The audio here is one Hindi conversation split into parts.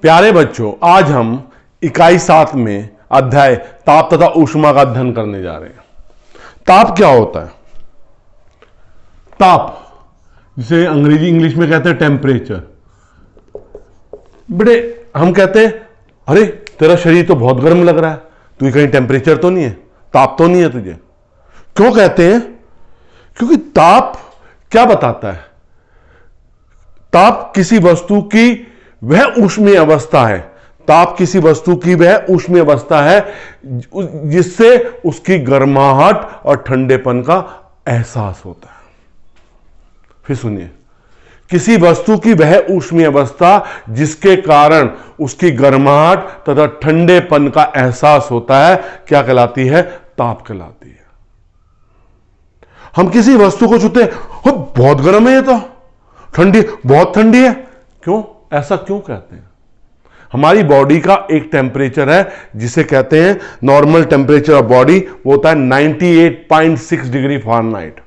प्यारे बच्चों, आज हम इकाई 7 में अध्याय ताप तथा ऊष्मा का अध्ययन करने जा रहे हैं। ताप क्या होता है? ताप, जिसे अंग्रेजी इंग्लिश में कहते हैं टेम्परेचर। बेटे, हम कहते हैं अरे तेरा शरीर तो बहुत गर्म लग रहा है, तू कहीं टेम्परेचर तो नहीं है, ताप तो नहीं है तुझे? क्यों कहते हैं? क्योंकि ताप क्या बताता है? ताप किसी वस्तु की वह ऊष्मीय अवस्था है। ताप किसी वस्तु की वह ऊष्मीय अवस्था है जिससे उसकी गर्माहट और ठंडेपन का एहसास होता है। फिर सुनिए, किसी वस्तु की वह ऊष्मीय अवस्था जिसके कारण उसकी गर्माहट तथा ठंडेपन का एहसास होता है, क्या कहलाती है? ताप कहलाती है। हम किसी वस्तु को छूते हैं, बहुत गर्म है ये तो, ठंडी, बहुत ठंडी है। क्यों? ऐसा क्यों कहते हैं? हमारी बॉडी का एक टेम्परेचर है जिसे कहते हैं नॉर्मल टेम्परेचर ऑफ बॉडी, वो होता है 98.6 डिग्री फ़ारेनहाइट।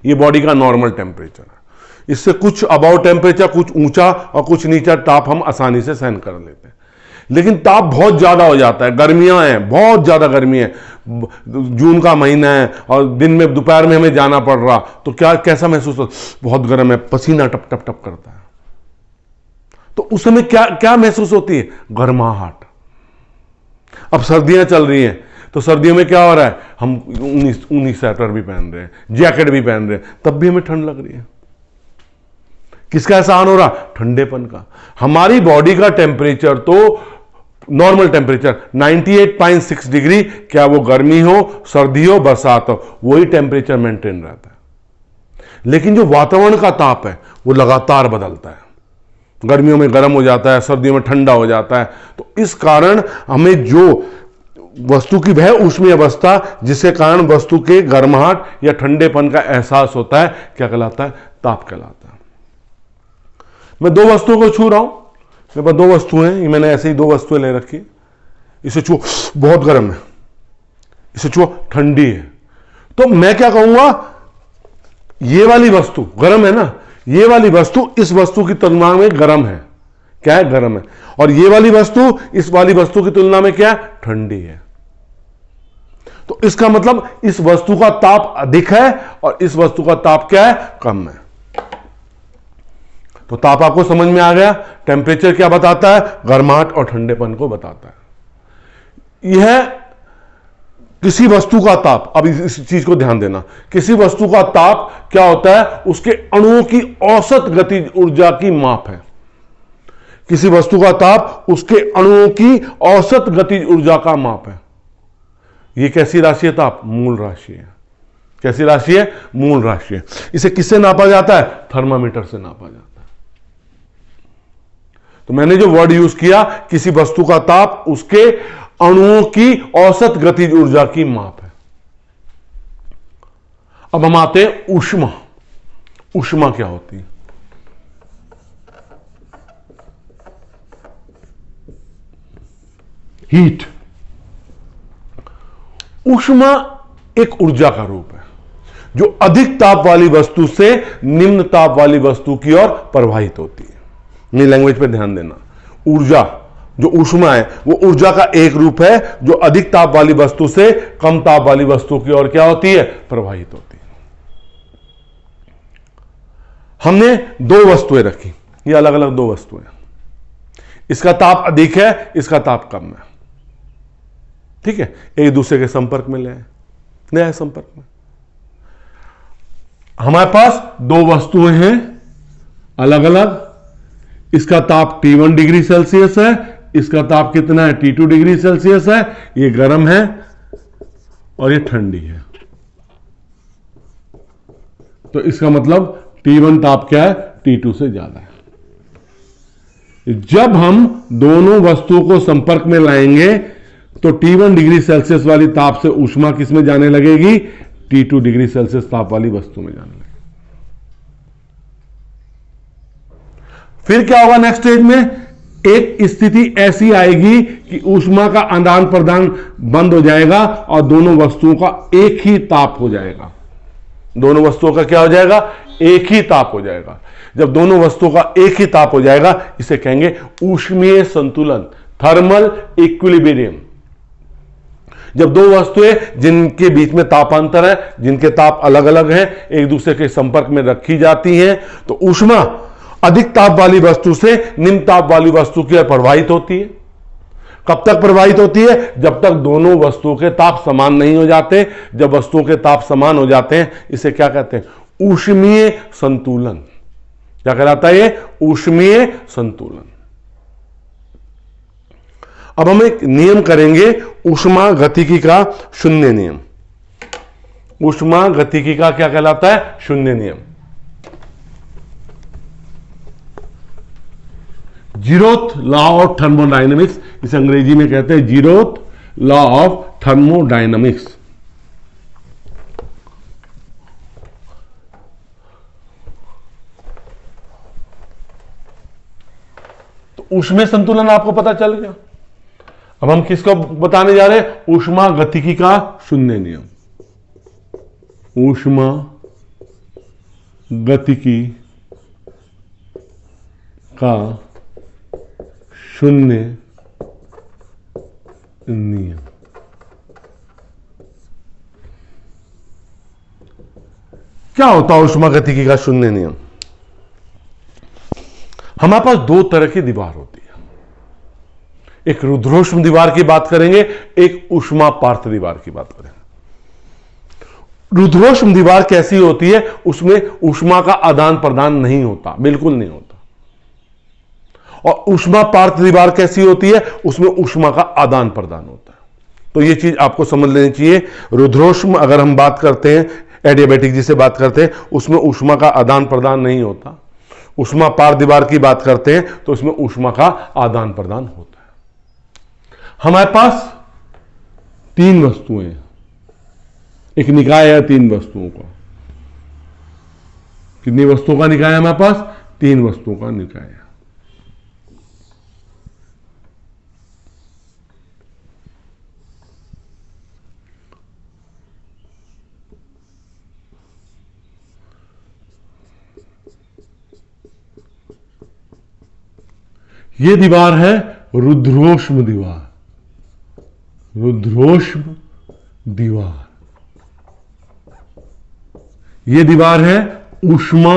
ये बॉडी का नॉर्मल टेम्परेचर है। इससे कुछ अबाउट टेम्परेचर, कुछ ऊंचा और कुछ नीचा ताप हम आसानी से सहन कर लेते हैं। लेकिन ताप बहुत ज्यादा हो जाता है, गर्मियां हैं, बहुत ज्यादा गर्मी है, जून का महीना है और दिन में दोपहर में हमें जाना पड़ रहा, तो क्या कैसा महसूस होता? बहुत गर्म है, पसीना टप टप टप करता है। तो उस समय क्या क्या महसूस होती है? गर्माहट। अब सर्दियां चल रही हैं, तो सर्दियों में क्या हो रहा है? हम ऊनी स्वेटर भी पहन रहे हैं, जैकेट भी पहन रहे हैं, तब भी हमें ठंड लग रही है। किसका एहसास हो रहा? ठंडेपन का। हमारी बॉडी का टेम्परेचर तो नॉर्मल टेम्परेचर 98.6 डिग्री, क्या वो गर्मी हो, सर्दी हो, बरसात हो, वही टेम्परेचर मेंटेन रहता है। लेकिन जो वातावरण का ताप है वो लगातार बदलता है। गर्मियों में गर्म हो जाता है, सर्दियों में ठंडा हो जाता है। तो इस कारण हमें जो वस्तु की वह ऊष्मीय अवस्था जिसके कारण वस्तु के गर्माहट या ठंडेपन का एहसास होता है, क्या कहलाता है? ताप कहलाता है। मैं दो वस्तुओं को छू रहा हूं, मेरे पास दो वस्तुएं हैं, मैंने ऐसे ही दो वस्तुएं ले रखी। इसे छुओ, बहुत गर्म है, इसे छुओ, ठंडी है। तो मैं क्या कहूंगा? ये वाली वस्तु गर्म है ना, ये वाली वस्तु इस वस्तु की तुलना में गर्म है। क्या है? गर्म है। और ये वाली वस्तु इस वाली वस्तु की तुलना में क्या है? ठंडी है। तो इसका मतलब इस वस्तु का ताप अधिक है और इस वस्तु का ताप क्या है? कम है। तो ताप आपको समझ में आ गया। टेम्परेचर क्या बताता है? गर्माहट और ठंडेपन को बताता है। यह किसी वस्तु का ताप, अब इस चीज को ध्यान देना, किसी वस्तु का ताप क्या होता है? उसके अणुओं की औसत गतिज ऊर्जा की माप है। किसी वस्तु का ताप उसके अणुओं की औसत गतिज ऊर्जा का माप है। यह कैसी राशि है? ताप मूल राशि है। कैसी राशि है? मूल राशि है। इसे किससे नापा जाता है? थर्मामीटर से नापा जाता है। तो मैंने जो वर्ड यूज किया, किसी वस्तु का ताप उसके अणुओं की औसत गतिज ऊर्जा की माप है। अब हम आते हैं ऊष्मा। ऊष्मा क्या होती है? हीट। ऊष्मा एक ऊर्जा का रूप है जो अधिक ताप वाली वस्तु से निम्न ताप वाली वस्तु की ओर प्रवाहित होती है। मेरी लैंग्वेज पे ध्यान देना। ऊर्जा, जो ऊष्मा है, वो ऊर्जा का एक रूप है जो अधिक ताप वाली वस्तु से कम ताप वाली वस्तु की ओर क्या होती है? प्रवाहित होती है। हमने दो वस्तुएं रखी, ये अलग अलग दो वस्तुएं। इसका ताप अधिक है, इसका ताप कम है। ठीक है, एक दूसरे के संपर्क में ले आए संपर्क में। हमारे पास दो वस्तुएं हैं अलग अलग। इसका ताप T1 डिग्री सेल्सियस है, इसका ताप कितना है? T2 डिग्री सेल्सियस है। ये गर्म है और ये ठंडी है। तो इसका मतलब T1 ताप क्या है? T2 से ज्यादा है। जब हम दोनों वस्तुओं को संपर्क में लाएंगे तो T1 डिग्री सेल्सियस वाली ताप से ऊष्मा किस में जाने लगेगी? T2 डिग्री सेल्सियस ताप वाली वस्तु में जाने लगेगी। फिर क्या होगा नेक्स्ट स्टेज में? एक स्थिति ऐसी आएगी कि ऊष्मा का आदान प्रदान बंद हो जाएगा और दोनों वस्तुओं का एक ही ताप हो जाएगा। दोनों वस्तुओं का क्या हो जाएगा, एक ही ताप हो जाएगा। जब दोनों वस्तुओं का एक ही ताप हो जाएगा इसे कहेंगे ऊष्मीय संतुलन, थर्मल इक्विलिब्रियम। जब दो वस्तुएं जिनके बीच में तापांतर है, जिनके ताप अलग अलग हैं, एक दूसरे के संपर्क में रखी जाती हैं, तो ऊष्मा अधिक ताप वाली वस्तु से निम्न ताप वाली वस्तु की ओर प्रवाहित होती है। कब तक प्रवाहित होती है, जब तक दोनों वस्तुओं के ताप समान नहीं हो जाते। जब वस्तुओं के ताप समान हो जाते हैं इसे क्या कहते हैं, ऊष्मीय संतुलन। क्या कहलाता है ये, ऊष्मीय संतुलन। अब हम एक नियम करेंगे ऊष्मा गतिकी का शून्य नियम। ऊष्मा गतिकी का क्या कहलाता है, शून्य नियम। जीरोथ लॉ ऑफ थर्मोडायनेमिक्स, इसे अंग्रेजी में कहते हैं जीरोथ लॉ ऑफ थर्मोडायनेमिक्स। तो ऊष्मीय संतुलन आपको पता चल गया। अब हम किसको बताने जा रहे हैं, ऊष्मा गतिकी का शून्य नियम। ऊष्मा गतिकी का शून्य नियम। क्या होता है ऊष्मा गतिकी का शून्य नियम? हमारे पास दो तरह की दीवार होती है। एक रुद्रोष्म दीवार की बात करेंगे, एक ऊष्मा पार्थ दीवार की बात करेंगे। रुद्रोष्म दीवार कैसी होती है, उसमें ऊष्मा का आदान प्रदान नहीं होता, बिल्कुल नहीं होता। और ऊष्मा पार्थ दीवार कैसी होती है, उसमें ऊष्मा का आदान प्रदान होता है। तो यह चीज आपको समझ लेनी चाहिए। रुद्रोष्म अगर हम बात करते हैं, एडियाबैटिक जिसे बात करते हैं, उसमें ऊष्मा का आदान प्रदान नहीं होता। ऊष्मा पार्थ दीवार की बात करते हैं तो उसमें ऊष्मा का आदान प्रदान होता है। हमारे पास तीन वस्तुएं हैं, एक निकाय है तीन वस्तुओं का। कितनी वस्तुओं का निकाय है हमारे पास, तीन वस्तुओं का निकाय है। ये दीवार है रुद्रोष्म दीवार, रुद्रोष्म दीवार। ये दीवार है ऊष्मा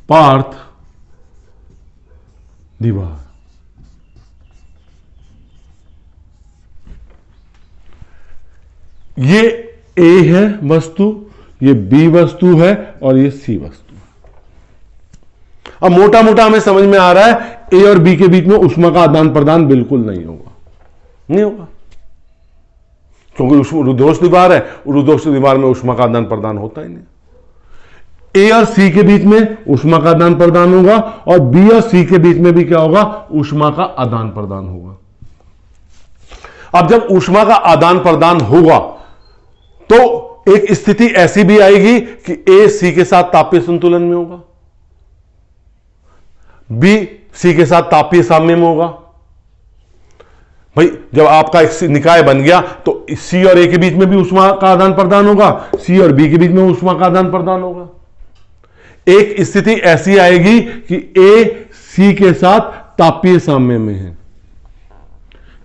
पार्थ दीवार। ये ए है वस्तु, ये बी वस्तु है और ये सी वस्तु। अब मोटा मोटा हमें समझ में आ रहा है ए और बी के बीच में ऊष्मा का आदान प्रदान बिल्कुल नहीं होगा, नहीं होगा, क्योंकि रुद्रोष्म दीवार है। रुद्रोष्म दीवार में ऊष्मा का आदान प्रदान होता ही नहीं। ए और सी के बीच में ऊष्मा का आदान प्रदान होगा और बी और सी के बीच में भी क्या होगा, ऊष्मा का आदान प्रदान होगा। अब जब ऊष्मा का आदान प्रदान होगा तो एक स्थिति ऐसी भी आएगी कि ए सी के साथ तापीय संतुलन में होगा, बी सी के साथ तापीय साम्य में होगा। भाई जब आपका एक निकाय बन गया तो सी और ए के बीच में भी ऊष्मा का आदान प्रदान होगा, सी और बी के बीच में ऊष्मा का आदान प्रदान होगा। एक स्थिति ऐसी आएगी कि ए सी के साथ तापीय साम्य में है,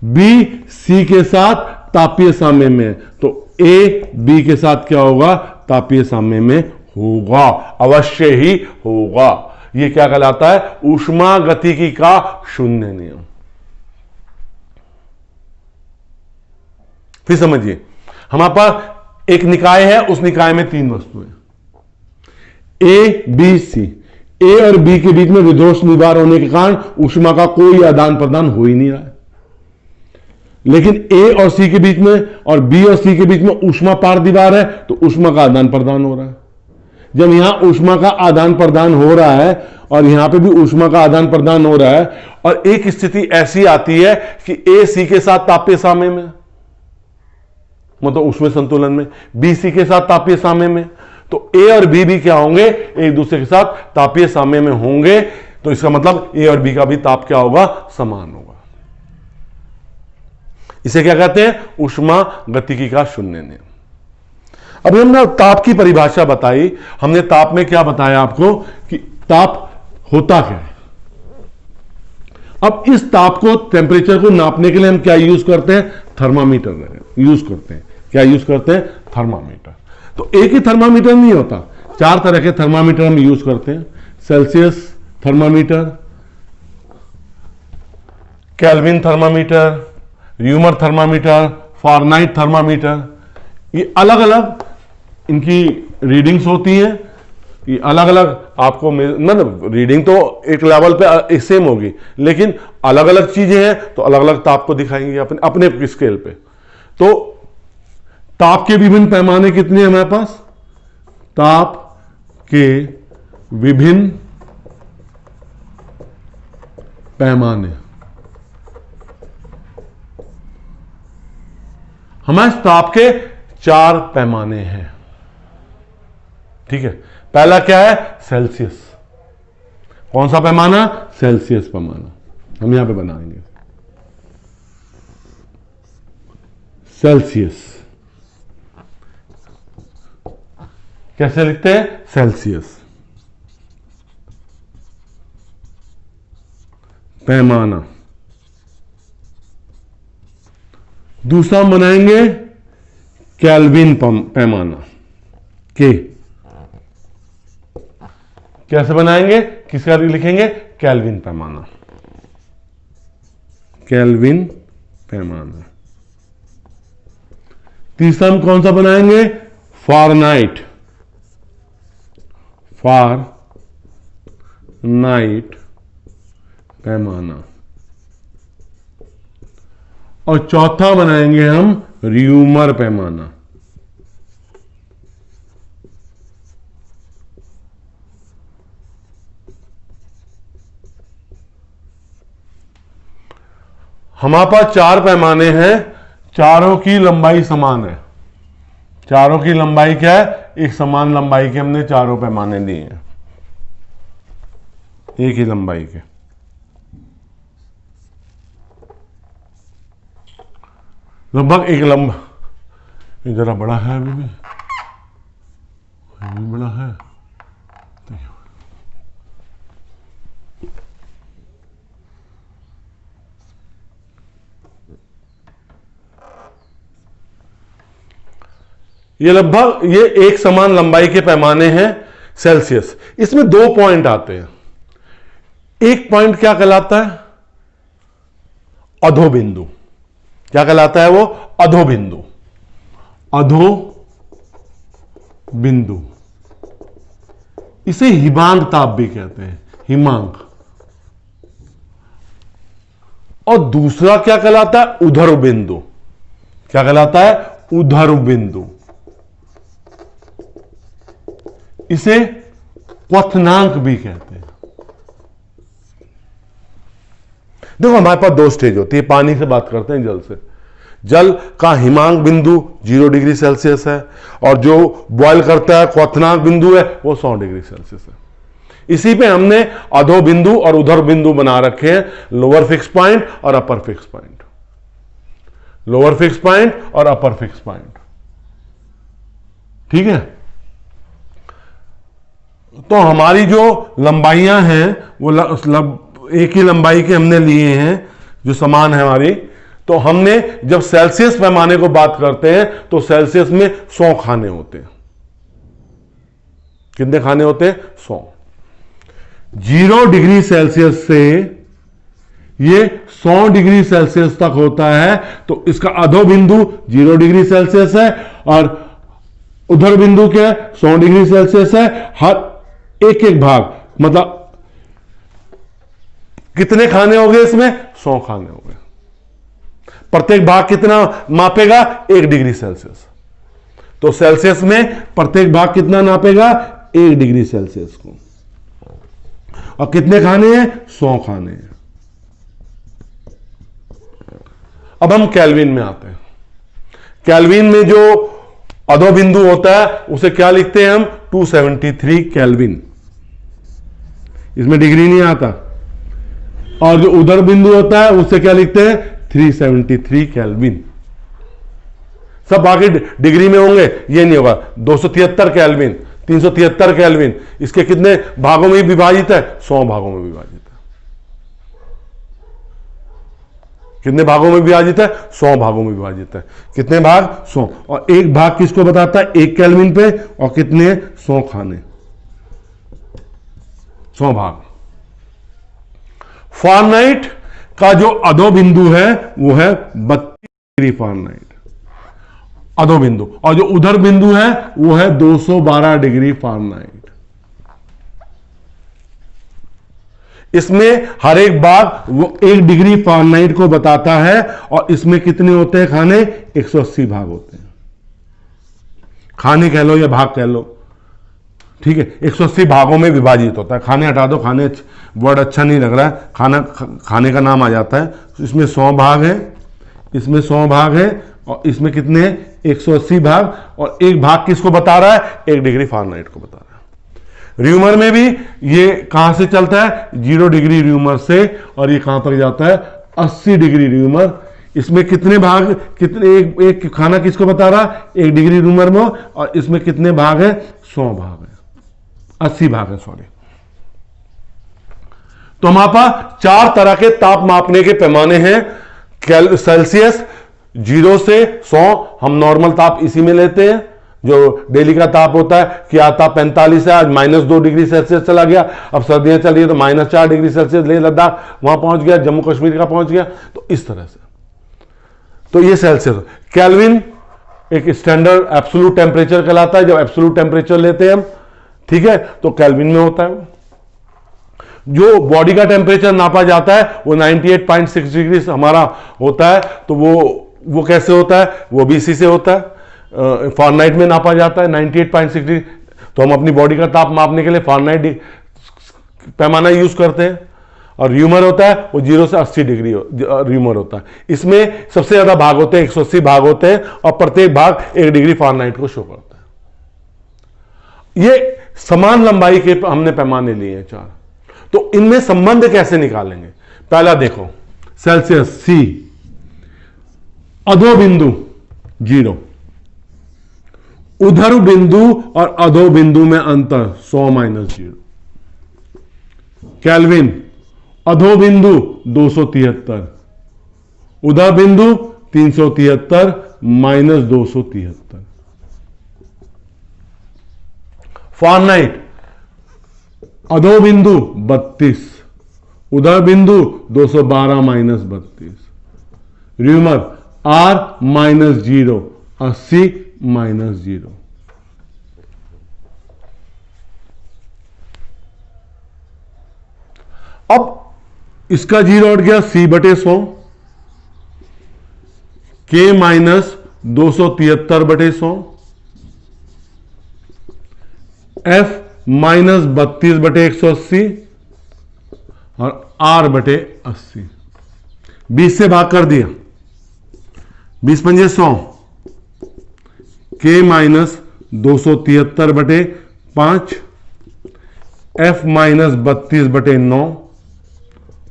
बी सी के साथ तापीय साम्य में है, तो ए बी के साथ क्या होगा, तापीय साम्य में होगा, अवश्य ही होगा। यह क्या कहलाता है, ऊष्मा गतिकी का शून्य नियम। फिर समझिए, हमारे पास एक निकाय है, उस निकाय में तीन वस्तुएं, ए बी सी। ए और बी के बीच में रुद्रोष्म दीवार होने के कारण ऊष्मा का कोई आदान प्रदान हो ही नहीं रहा है। लेकिन ए और सी के बीच में और बी और सी के बीच में ऊष्मा पार्थ दीवार है, तो ऊष्मा का आदान प्रदान हो रहा है। जब यहां ऊष्मा का आदान प्रदान हो रहा है और यहां पे भी ऊष्मा का आदान प्रदान हो रहा है, और एक स्थिति ऐसी आती है कि ए सी के साथ तापीय साम्य में, मतलब ऊष्मीय संतुलन में, बी सी के साथ तापीय साम्य में, तो ए और बी भी क्या होंगे, एक दूसरे के साथ तापीय साम्य में होंगे। तो इसका मतलब ए और बी का भी ताप क्या होगा, समान होगा। इसे क्या कहते हैं, ऊष्मा गतिकी का शून्य नियम। अभी हमने ताप की परिभाषा बताई, हमने ताप में क्या बताया आपको कि ताप होता क्या है। अब इस ताप को, टेम्परेचर को नापने के लिए हम क्या यूज करते हैं? थर्मामीटर यूज करते हैं। क्या यूज करते हैं? थर्मामीटर। तो एक ही थर्मामीटर नहीं होता, 4 तरह के थर्मामीटर हम यूज करते हैं। Celsius thermometer, kelvin thermometer, rumour thermometer, Fahrenheit thermometer. ये अलग अलग इनकी रीडिंग्स होती हैं, ये अलग अलग आपको मतलब रीडिंग तो एक लेवल पे सेम होगी, लेकिन अलग अलग चीजें हैं तो अलग अलग ताप को दिखाएंगे अपने अपने स्केल पे। तो ताप के विभिन्न पैमाने कितने हैं हमारे पास? ताप के विभिन्न पैमाने, हमारे ताप के 4 पैमाने हैं। ठीक है, पहला क्या है? सेल्सियस। कौन सा पैमाना? सेल्सियस पैमाना। हम यहां पे बनाएंगे सेल्सियस। कैसे लिखते हैं? सेल्सियस पैमाना। दूसरा हम बनाएंगे केल्विन पैमाना। के कैसे बनाएंगे? किसका लिखेंगे? केल्विन पैमाना। केल्विन पैमाना। तीसरा हम कौन सा बनाएंगे? फारेनहाइट। फारेनहाइट पैमाना। और चौथा बनाएंगे हम र्यूमर पैमाना। हमारे पास 4 पैमाने हैं, चारों की लंबाई समान है। चारों की लंबाई क्या है? एक समान लंबाई के हमने चारों पैमाने दिए हैं, एक ही लंबाई के। लगभग एक लंबा, जरा बड़ा है, अभी भी बड़ा है। ये लगभग ये एक समान लंबाई के पैमाने हैं सेल्सियस। इसमें 2 पॉइंट आते हैं। एक पॉइंट क्या कहलाता है? अधो बिंदु। क्या कहलाता है वो? अधो बिंदु। अधो बिंदु, इसे हिमांक ताप भी कहते हैं, हिमांक। और दूसरा क्या कहलाता है? उधर बिंदु। क्या कहलाता है? उधर बिंदु। इसे क्वथनांक भी कहते हैं। देखो हमारे पास 2 स्टेज होती है, पानी से बात करते हैं, जल से। जल का हिमांक बिंदु 0 डिग्री सेल्सियस है, और जो बॉयल करता है क्वथनांक बिंदु है वो 100 डिग्री सेल्सियस है। इसी पे हमने अधो बिंदु और उधर बिंदु बना रखे हैं, लोअर फिक्स पॉइंट और upper fix point. Lower fix point और अपर फिक्स पॉइंट। ठीक है, तो हमारी जो लंबाइयां हैं वो एक ही लंबाई के हमने लिए हैं, जो समान है हमारी। तो हमने जब सेल्सियस पैमाने को बात करते हैं तो सेल्सियस में 100 खाने होते हैं। कितने खाने होते हैं? 100। 0 डिग्री सेल्सियस से ये 100 डिग्री सेल्सियस तक होता है, तो इसका अधो बिंदु 0 डिग्री सेल्सियस है और उधर बिंदु क्या है? 100 डिग्री सेल्सियस है। हर एक एक भाग, मतलब कितने खाने हो गए इसमें? 100 खाने हो गए। प्रत्येक भाग कितना मापेगा? 1 डिग्री सेल्सियस। तो सेल्सियस में प्रत्येक भाग कितना नापेगा? 1 डिग्री सेल्सियस को। और कितने खाने हैं? 100 खाने हैं। अब हम केल्विन में आते हैं। केल्विन में जो अधो बिंदु होता है उसे क्या लिखते हैं हम? 273 केल्विन। इसमें डिग्री नहीं आता। और जो उधर बिंदु होता है उससे क्या लिखते हैं? 373 केल्विन। सब बाकी डिग्री में होंगे, ये नहीं होगा। 273 केल्विन, 373 केल्विन, इसके कितने भागों में विभाजित है? 100 भागों में विभाजित है। कितने भागों में विभाजित है? 100 भागों में विभाजित है। कितने भाग? 100। और एक भाग किसको बताता है? 1 केल्विन पे। और कितने? 100 खाने, 100 भाग। फ़ारेनहाइट का जो अधो बिंदु है वो है 32 डिग्री फ़ारेनहाइट, अधो बिंदु। और जो उधर बिंदु है वो है 212 डिग्री फ़ारेनहाइट। इसमें हर एक भाग वो 1 डिग्री फ़ारेनहाइट को बताता है। और इसमें कितने होते हैं खाने? 180 भाग होते हैं। खाने कह लो या भाग कह लो, ठीक है। 180 भागों में विभाजित होता है। खाने हटा दो, खाने वर्ड अच्छा नहीं लग रहा है, खाना खाने का नाम आ जाता है। इसमें 100 भाग है, इसमें 100 भाग है, और इसमें कितने हैं? 180 भाग। और एक भाग किसको बता रहा है? 1 डिग्री फ़ारेनहाइट को बता रहा है। र्यूमर में भी ये कहां से चलता है? 0 डिग्री र्यूमर से। और ये कहां तक जाता है? 80 डिग्री र्यूमर। इसमें कितने भाग, कितने एक खाना किसको बता रहा है? 1 डिग्री र्यूमर में। और इसमें कितने भाग है? 100 भाग है, 80 भाग है, सॉरी। तो हमारे पास 4 तरह के ताप मापने के पैमाने हैं। सेल्सियस 0 से 100, हम नॉर्मल ताप इसी में लेते हैं। जो डेली का ताप होता है कि आता 45 है, आज -2 डिग्री सेल्सियस चला गया। अब सर्दियां चल रही है तो -4 डिग्री सेल्सियस लेह लद्दाख वहां पहुंच गया, जम्मू कश्मीर का पहुंच गया। तो इस तरह से, तो ये सेल्सियस। केल्विन एक स्टैंडर्ड एब्सोल्यूट टेम्परेचर कहलाता है। जब एब्सोल्यूट टेम्परेचर लेते हैं हम, ठीक है, तो केल्विन में होता है। जो बॉडी का टेम्परेचर नापा जाता है वो 98.6 डिग्री हमारा होता है। तो वो कैसे होता है? वो भी इसी से होता है। फ़ारेनहाइट में नापा जाता है 98.6 डिग्री। तो हम अपनी बॉडी का ताप मापने के लिए फ़ारेनहाइट पैमाना यूज करते हैं। और र्यूमर होता है वो 0 से 80 डिग्री र्यूमर होता है। इसमें सबसे ज्यादा भाग होते हैं, 180 भाग होते हैं। और प्रत्येक भाग 1 डिग्री फ़ारेनहाइट को शो करता है। ये समान लंबाई के हमने पैमाने लिए हैं 4। तो इनमें संबंध कैसे निकालेंगे? पहला देखो, सेल्सियस C, अधो बिंदु 0, उधर बिंदु और अधो बिंदु में अंतर 100 - 0। केल्विन, अधो बिंदु 273, उधर बिंदु 373 - 273। फ़ारेनहाइट, अधो बिंदु 32, उधर बिंदु 212 - 32। Rumour R -0, 80 -0। अब इसका 0 हट गया, C/100, K - 273/100, F -32/180 और R/80। 20 से भाग कर दिया, 20 × 5 = 100, K - 273/5, F -32/9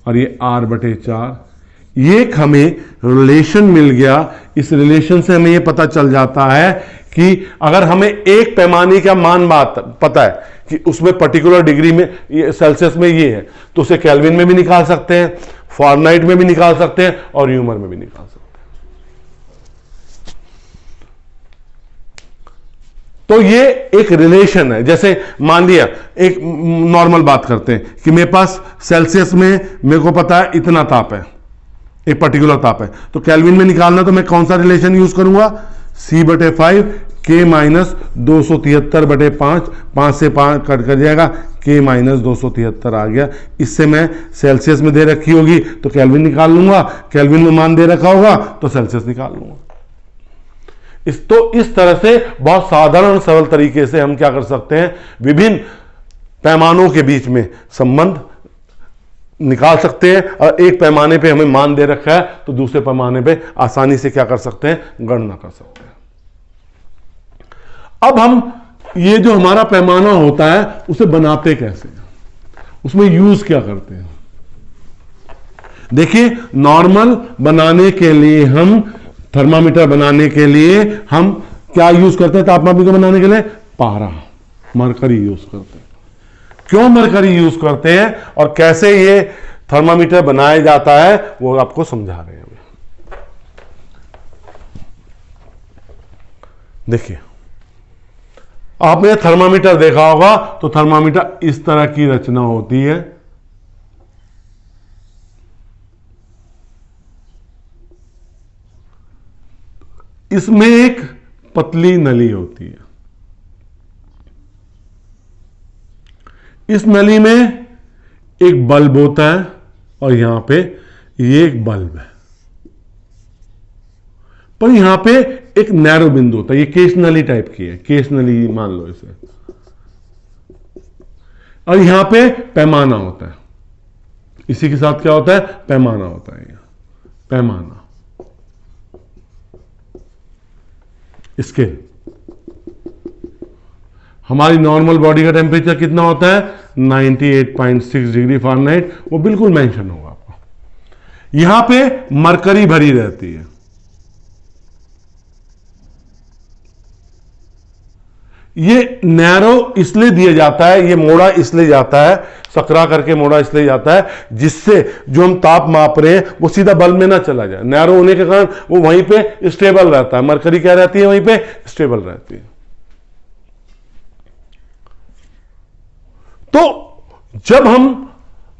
और ये R/4। ये हमें रिलेशन मिल गया। इस रिलेशन से हमें ये पता चल जाता है कि अगर हमें एक पैमाने का मान पता है कि उसमें पर्टिकुलर डिग्री में सेल्सियस में ये है, तो उसे केल्विन में भी निकाल सकते हैं, फ़ारेनहाइट में भी निकाल सकते हैं और र्यूमर में भी निकाल सकते हैं। तो ये एक रिलेशन है। जैसे मान लिया, एक नॉर्मल बात करते हैं कि मेरे पास सेल्सियस में मेरे को पता है इतना ताप है, एक पर्टिकुलर ताप है, तो केल्विन में निकालना तो मैं कौन सा रिलेशन यूज करूंगा? C/5, K - 273/5, 5 से 5 कट कर जाएगा, K - 273 आ गया। इससे मैं सेल्सियस में दे रखी होगी तो केल्विन निकाल लूंगा, केल्विन में मान दे रखा होगा तो सेल्सियस निकाल लूंगा। इस तरह से बहुत साधारण सरल तरीके से हम क्या कर सकते हैं? विभिन्न पैमानों के बीच में संबंध निकाल सकते हैं। और एक पैमाने पे हमें मान दे रखा है तो दूसरे पैमाने पे आसानी से क्या कर सकते हैं? गणना कर सकते हैं। अब हम ये जो हमारा पैमाना होता है उसे बनाते कैसे हैं, उसमें यूज क्या करते हैं? देखिए, नॉर्मल बनाने के लिए हम थर्मामीटर बनाने के लिए हम क्या यूज करते हैं? तापमापी को बनाने के लिए पारा, मरकरी यूज करते हैं। क्यों मरकरी यूज करते हैं और कैसे ये थर्मामीटर बनाया जाता है वो आपको समझा रहे हैं। देखिए, आपने थर्मामीटर देखा होगा तो थर्मामीटर इस तरह की रचना होती है। इसमें एक पतली नली होती है। इस नली में एक बल्ब होता है और यहां पे ये एक बल्ब है, पर यहां पे एक नैरो बिंदु होता है। ये केस नली टाइप की है, केस नली मान लो इसे। और यहां पे पैमाना होता है, इसी के साथ क्या होता है? पैमाना होता है। यहां पैमाना, स्केल। हमारी नॉर्मल बॉडी का टेम्परेचर कितना होता है? 98.6 डिग्री फ़ारेनहाइट, वो बिल्कुल मेंशन होगा आपको। यहां पे मरकरी भरी रहती है। ये नैरो इसलिए दिया जाता है, ये मोड़ा इसलिए जाता है, सकरा करके मोड़ा इसलिए जाता है जिससे जो हम ताप माप रहे हैं वो सीधा बल्ब में ना चला जाए। नैरो होने के कारण वो वहीं पे स्टेबल रहता है। मरकरी क्या रहती है? वहीं पे स्टेबल रहती है। तो जब हम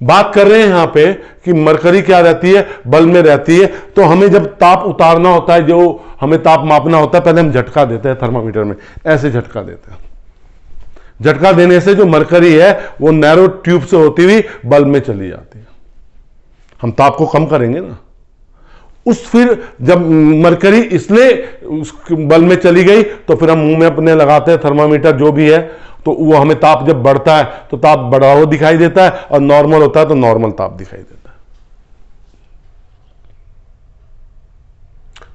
बात कर रहे हैं यहां पे कि मरकरी क्या रहती है? बल्ब में रहती है। तो हमें जब ताप उतारना होता है, जो हमें ताप मापना होता है, पहले हम झटका देते हैं थर्मामीटर में, ऐसे झटका देते हैं। झटका देने से जो मरकरी है वो नैरो ट्यूब से होती हुई बल्ब में चली जाती है। हम ताप को कम करेंगे ना। उस फिर जब मरकरी इसलिए उस बल्ब में चली गई तो फिर हम मुंह में अपने लगाते हैं थर्मामीटर जो भी है, तो वो हमें ताप जब बढ़ता है तो ताप बढ़ा हुआ दिखाई देता है, और नॉर्मल होता है तो नॉर्मल ताप दिखाई देता है।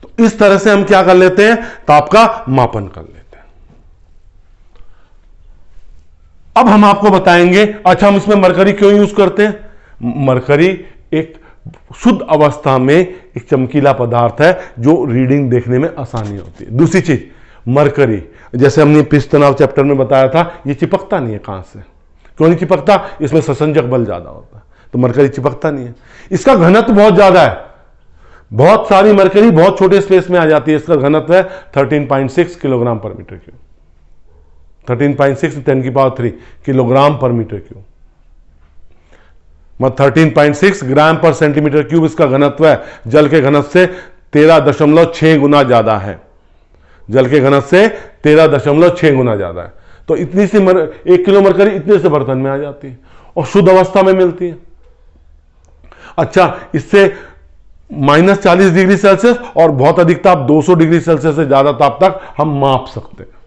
तो इस तरह से हम क्या कर लेते हैं? ताप का मापन कर लेते हैं। अब हम आपको बताएंगे, अच्छा हम इसमें मरकरी क्यों यूज करते हैं? मरकरी एक शुद्ध अवस्था में एक चमकीला पदार्थ है जो रीडिंग देखने में आसानी होती है। दूसरी चीज, मरकरी जैसे हमने पिस्टनाव चैप्टर में बताया था, ये चिपकता नहीं है। कहां से? क्यों नहीं चिपकता? इसमें ससंजक बल ज्यादा होता है, तो मरकरी चिपकता नहीं है। इसका घनत्व बहुत ज्यादा है। बहुत सारी मरकरी बहुत छोटे स्पेस में आ जाती है। इसका घनत्व है 13.6 किलोग्राम पर मीटर क्यूब। 13.6 10 की पावर 3 किलोग्राम पर मीटर क्यूब, मतलब 13.6 ग्राम पर सेंटीमीटर क्यूब इसका घनत्व है। जल के घनत्व से 13.6 गुना ज्यादा है। जल के घनत्व से 13.6 गुना ज्यादा है। तो इतनी सी 1 किलो मरकरी इतने से बर्तन में आ जाती है और शुद्ध अवस्था में मिलती है। अच्छा, इससे -40 डिग्री सेल्सियस और बहुत अधिक ताप 200 डिग्री सेल्सियस से ज्यादा ताप तक हम माप सकते हैं।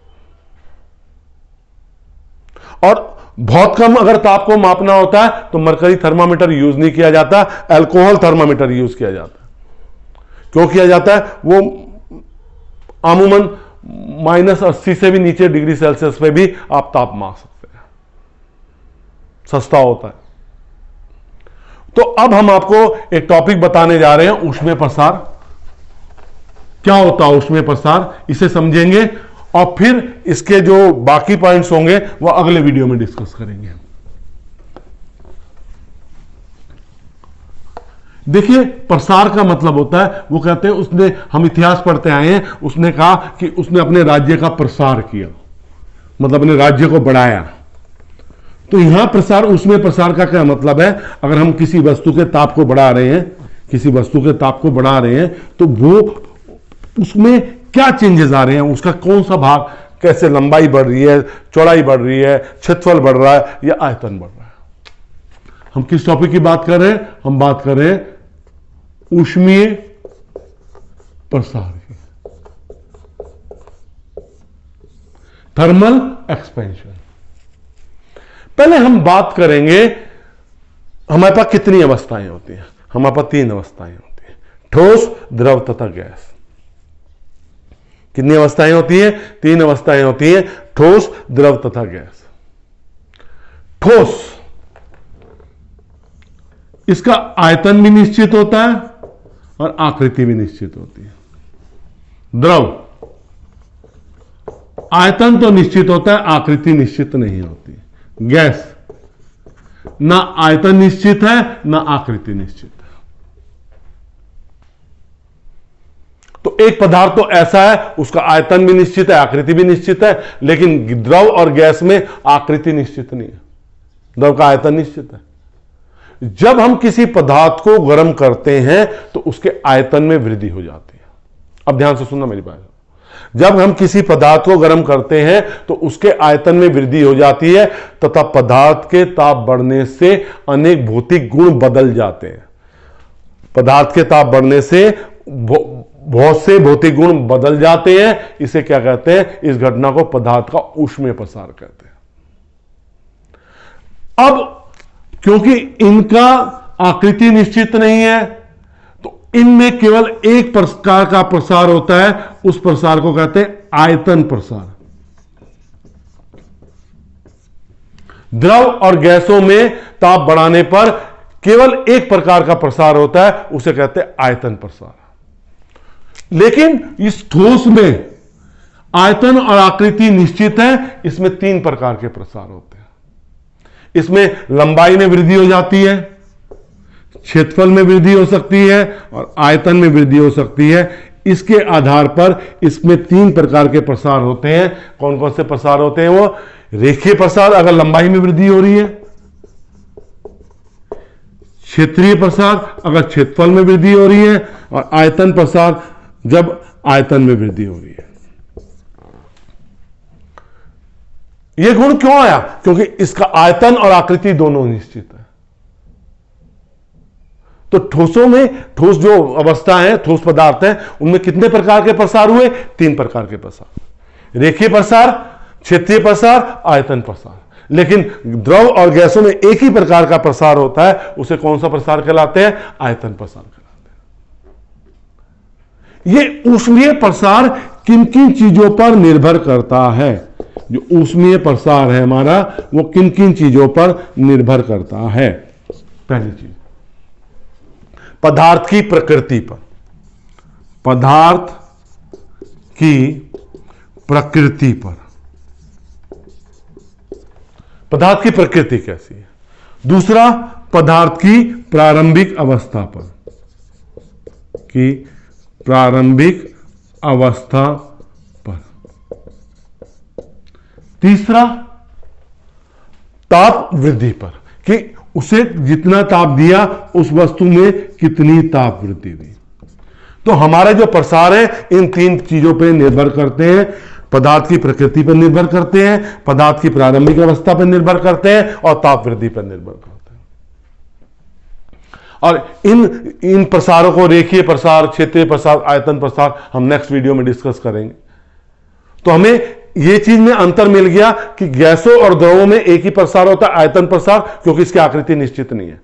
और बहुत कम अगर ताप को मापना होता है तो मरकरी थर्मामीटर यूज नहीं किया जाता, अल्कोहल थर्मामीटर यूज किया जाता है। क्यों किया जाता है? वो अमूमन -80 से भी नीचे डिग्री सेल्सियस पे भी आप ताप माप सकते हैं, सस्ता होता है। तो अब हम आपको एक टॉपिक बताने जा रहे हैं, ऊष्मीय प्रसार। क्या होता है ऊष्मीय प्रसार, इसे समझेंगे और फिर इसके जो बाकी पॉइंट्स होंगे वो अगले वीडियो में डिस्कस करेंगे। देखिए, प्रसार का मतलब होता है, वो कहते हैं, उसने, हम इतिहास पढ़ते आए हैं, उसने कहा कि उसने अपने राज्य का प्रसार किया, मतलब अपने राज्य को बढ़ाया। तो यहां प्रसार, उसमें प्रसार का क्या मतलब है? अगर हम किसी वस्तु के ताप को बढ़ा रहे हैं, किसी वस्तु के ताप को बढ़ा रहे हैं, तो वो उसमें क्या चेंजेस आ रहे हैं, उसका कौन सा भाग, कैसे लंबाई बढ़ रही है, चौड़ाई बढ़ रही है, क्षेत्रफल बढ़ रहा है या आयतन बढ़ रहा है। हम किस टॉपिक की बात कर रहे हैं? हम बात कर रहे हैं ऊष्मीय प्रसार की, थर्मल एक्सपेंशन। पहले हम बात करेंगे हमारे पास कितनी अवस्थाएं होती हैं। हमारे पास 3 अवस्थाएं होती हैं, ठोस, द्रव तथा गैस। कितनी अवस्थाएं होती हैं? 3 अवस्थाएं होती हैं, ठोस, द्रव तथा गैस। ठोस, इसका आयतन भी निश्चित होता है और आकृति भी निश्चित होती है। द्रव, आयतन तो निश्चित होता है, आकृति निश्चित नहीं होती। गैस, ना आयतन निश्चित है ना आकृति निश्चित है। तो एक पदार्थ तो ऐसा है, उसका आयतन भी निश्चित है, आकृति भी निश्चित है, लेकिन द्रव और गैस में आकृति निश्चित नहीं है, द्रव का आयतन निश्चित है। जब हम किसी पदार्थ को गर्म करते हैं तो उसके आयतन में वृद्धि हो जाती है। अब ध्यान से सुनना मेरी बात। जब हम किसी पदार्थ को गर्म करते हैं तो उसके आयतन में वृद्धि हो जाती है तथा पदार्थ के ताप बढ़ने से अनेक भौतिक गुण बदल जाते हैं। पदार्थ के ताप बढ़ने से बहुत से भौतिक गुण बदल जाते हैं। इसे क्या कहते हैं? इस घटना को पदार्थ का ऊष्मीय प्रसार कहते हैं। अब क्योंकि इनका आकृति निश्चित नहीं है तो इनमें केवल एक प्रकार का प्रसार होता है, उस प्रसार को कहते हैं आयतन प्रसार। द्रव और गैसों में ताप बढ़ाने पर केवल एक प्रकार का प्रसार होता है, उसे कहते हैं आयतन प्रसार। लेकिन इस ठोस में आयतन और आकृति निश्चित है, इसमें 3 प्रकार के प्रसार होते हैं। इसमें लंबाई में वृद्धि हो जाती है, क्षेत्रफल में वृद्धि हो सकती है और आयतन में वृद्धि हो सकती है। इसके आधार पर इसमें 3 प्रकार के प्रसार होते हैं। कौन कौन से प्रसार होते हैं? वो रेखीय प्रसार अगर लंबाई में वृद्धि हो रही है, क्षेत्रीय प्रसार अगर क्षेत्रफल में वृद्धि हो रही है, और आयतन प्रसार जब आयतन में वृद्धि हो रही है। यह गुण क्यों आया? क्योंकि इसका आयतन और आकृति दोनों निश्चित है। तो ठोसों में, ठोस जो अवस्था है, ठोस पदार्थ है, उनमें कितने प्रकार के प्रसार हुए? 3 प्रकार के प्रसार, रेखीय प्रसार, क्षेत्रीय प्रसार, आयतन प्रसार। लेकिन द्रव और गैसों में एक ही प्रकार का प्रसार होता है, उसे कौन सा प्रसार कहलाते हैं? आयतन प्रसार कहलाते हैं। यह ऊष्मीय प्रसार किन किन चीजों पर निर्भर करता है? जो ऊष्मीय प्रसार है हमारा, वो किन किन चीजों पर निर्भर करता है? पहली चीज, पदार्थ की प्रकृति पर। पदार्थ की प्रकृति पर। पदार्थ की प्रकृति कैसी है? दूसरा, पदार्थ की प्रारंभिक अवस्था पर, की प्रारंभिक अवस्था पर। तीसरा, ताप वृद्धि पर, कि उसे जितना ताप दिया उस वस्तु में कितनी ताप वृद्धि हुई। तो हमारे जो प्रसार है इन 3 चीजों पर निर्भर करते हैं। पदार्थ की प्रकृति पर निर्भर करते हैं, पदार्थ की प्रारंभिक अवस्था पर निर्भर करते हैं और ताप वृद्धि पर निर्भर करते हैं। और इन प्रसारों को रेखीय प्रसार, क्षेत्रीय प्रसार, आयतन प्रसार हम नेक्स्ट वीडियो में डिस्कस करेंगे। तो हमें यह चीज में अंतर मिल गया कि गैसों और द्रवों में एक ही प्रसार होता है, आयतन प्रसार, क्योंकि इसकी आकृति निश्चित नहीं है।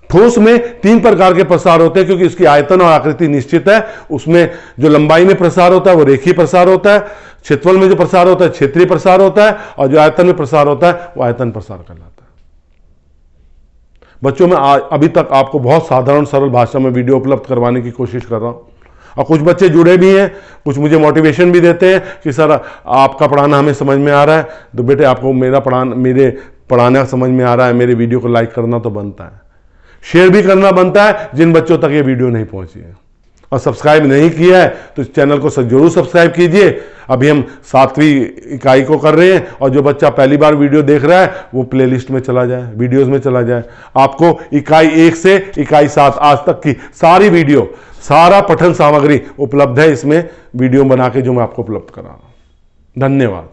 ठोस में 3 प्रकार के प्रसार होते हैं, क्योंकि इसकी आयतन और आकृति निश्चित है। उसमें जो लंबाई में प्रसार होता है वो रेखीय प्रसार होता है, क्षेत्रफल में जो प्रसार होता है क्षेत्रीय प्रसार होता है, और जो आयतन में प्रसार होता है वो आयतन प्रसार कहलाता है। बच्चों, मैं अभी तक आपको बहुत साधारण सरल भाषा में वीडियो उपलब्ध करवाने की कोशिश कर रहा हूं, और कुछ बच्चे जुड़े भी हैं, कुछ मुझे मोटिवेशन भी देते हैं कि सर आपका पढ़ाना हमें समझ में आ रहा है। तो बेटे, आपको मेरे पढ़ाना समझ में आ रहा है, मेरे वीडियो को लाइक करना तो बनता है, शेयर भी करना बनता है जिन बच्चों तक ये वीडियो नहीं पहुंची है। और सब्सक्राइब नहीं किया है तो इस चैनल को जरूर सब्सक्राइब कीजिए। अभी हम 7वीं इकाई को कर रहे हैं, और जो बच्चा पहली बार वीडियो देख रहा है वो प्लेलिस्ट में चला जाए, वीडियोस में चला जाए। आपको इकाई 1 से इकाई 7 आज तक की सारी वीडियो, सारा पठन सामग्री उपलब्ध है इसमें, वीडियो बना के जो मैं आपको उपलब्ध करा रहा हूं। धन्यवाद।